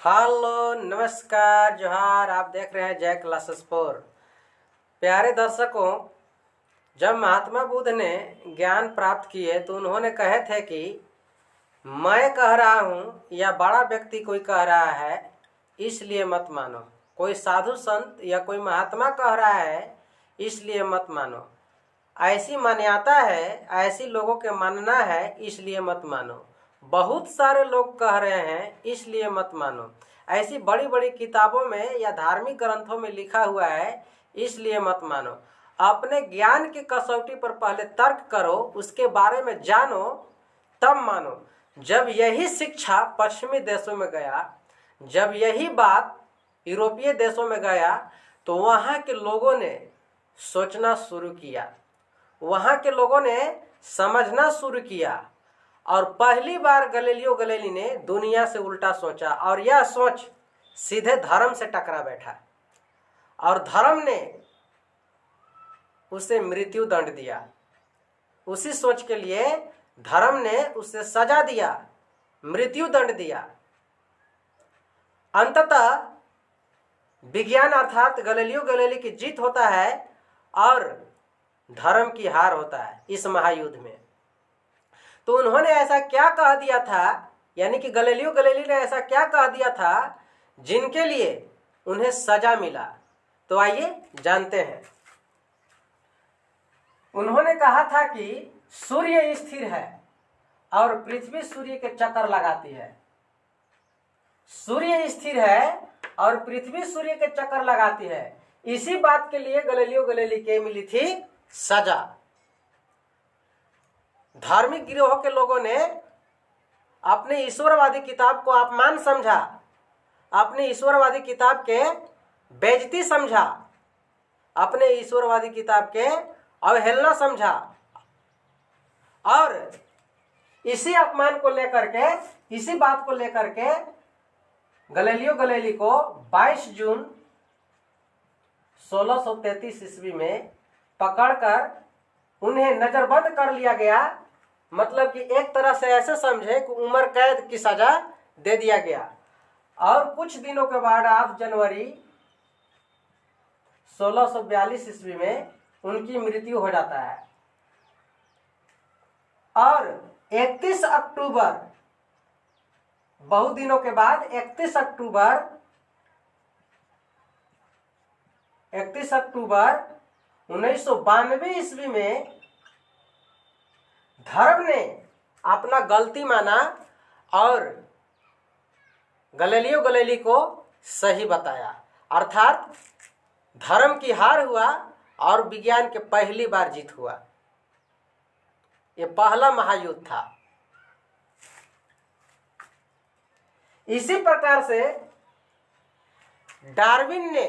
Hello, नमस्कार, जोहार। आप देख रहे हैं जय क्लासेस 4। प्यारे दर्शकों, जब महात्मा बुद्ध ने ज्ञान प्राप्त किए तो उन्होंने कहे थे कि मैं कह रहा हूँ या बड़ा व्यक्ति कोई कह रहा है इसलिए मत मानो, कोई साधु संत या कोई महात्मा कह रहा है इसलिए मत मानो, ऐसी मान्यता है, ऐसी लोगों के मानना है इसलिए मत मानो, बहुत सारे लोग कह रहे हैं इसलिए मत मानो, ऐसी बड़ी बड़ी किताबों में या धार्मिक ग्रंथों में लिखा हुआ है इसलिए मत मानो। अपने ज्ञान की कसौटी पर पहले तर्क करो, उसके बारे में जानो, तब मानो। जब यही शिक्षा पश्चिमी देशों में गया, जब यही बात यूरोपीय देशों में गया, तो वहाँ के लोगों ने सोचना शुरू किया, वहाँ के लोगों ने समझना शुरू किया और पहली बार गैलीलियो गैलीली ने दुनिया से उल्टा सोचा और यह सोच सीधे धर्म से टकरा बैठा और धर्म ने उसे मृत्यु दंड दिया। उसी सोच के लिए धर्म ने उसे सजा दिया, मृत्यु दंड दिया। अंततः विज्ञान अर्थात गैलीलियो गैलीली की जीत होता है और धर्म की हार होता है इस महायुद्ध में। तो उन्होंने ऐसा क्या कह दिया था, यानी कि गैलीलियो गैलीली ने ऐसा क्या कह दिया था जिनके लिए उन्हें सजा मिला? तो आइए जानते हैं। उन्होंने कहा था कि सूर्य स्थिर है और पृथ्वी सूर्य के चक्कर लगाती है। सूर्य स्थिर है और पृथ्वी सूर्य के चक्कर लगाती है। इसी बात के लिए गैलीलियो गैलीली के मिली थी सजा। धार्मिक गिरोह के लोगों ने अपने ईश्वरवादी किताब को अपमान समझा, अपने ईश्वरवादी किताब के बेइज्जती समझा, अपने ईश्वरवादी किताब के अवहेलना समझा और इसी अपमान को लेकर के, इसी बात को लेकर के गैलीलियो गैलीली को 22 जून 1633 ईस्वी में पकड़कर उन्हें नजरबंद कर लिया गया। मतलब कि एक तरह से ऐसे समझे कि उम्र कैद की सजा दे दिया गया और कुछ दिनों के बाद 8 जनवरी 1642 ईस्वी में उनकी मृत्यु हो जाता है और 31 अक्टूबर, बहुत दिनों के बाद 31 अक्टूबर 1992 ईस्वी में धर्म ने अपना गलती माना और गैलीलियो गैलीली को सही बताया। अर्थात धर्म की हार हुआ और विज्ञान के पहली बार जीत हुआ। ये पहला महायुद्ध था। इसी प्रकार से डार्विन ने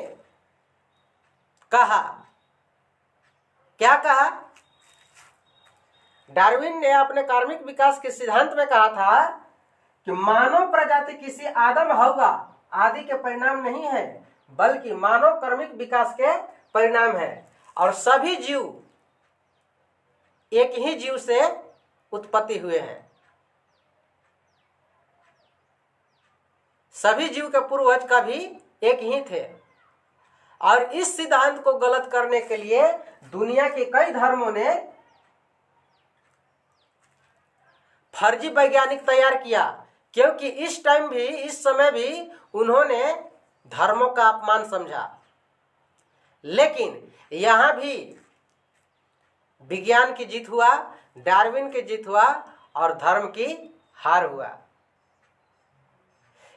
कहा, क्या कहा? डार्विन ने अपने कार्मिक विकास के सिद्धांत में कहा था कि मानव प्रजाति किसी आदम हवा आदि के परिणाम नहीं है, बल्कि मानव कार्मिक विकास के परिणाम है और सभी जीव एक ही जीव से उत्पत्ति हुए हैं। सभी जीव के पूर्वज कभी एक ही थे और इस सिद्धांत को गलत करने के लिए दुनिया के कई धर्मों ने फर्जी वैज्ञानिक तैयार किया, क्योंकि इस टाइम भी, इस समय भी उन्होंने धर्मों का अपमान समझा। लेकिन यहां भी विज्ञान की जीत हुआ, डार्विन की जीत हुआ और धर्म की हार हुआ।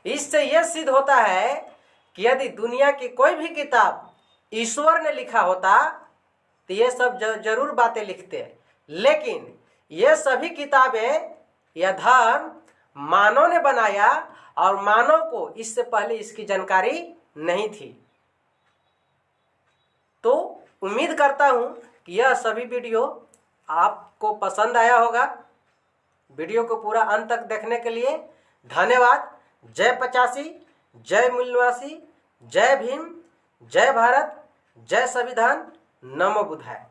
इससे यह सिद्ध होता है कि यदि दुनिया की कोई भी किताब ईश्वर ने लिखा होता तो ये सब जरूर बातें लिखते, लेकिन ये सभी किताबें यह धर्म मानव ने बनाया और मानव को इससे पहले इसकी जानकारी नहीं थी। तो उम्मीद करता हूं कि यह सभी वीडियो आपको पसंद आया होगा। वीडियो को पूरा अंत तक देखने के लिए धन्यवाद। जय 85, जय मूलनिवासी, जय भीम, जय भारत, जय संविधान, नमो बुद्धाय।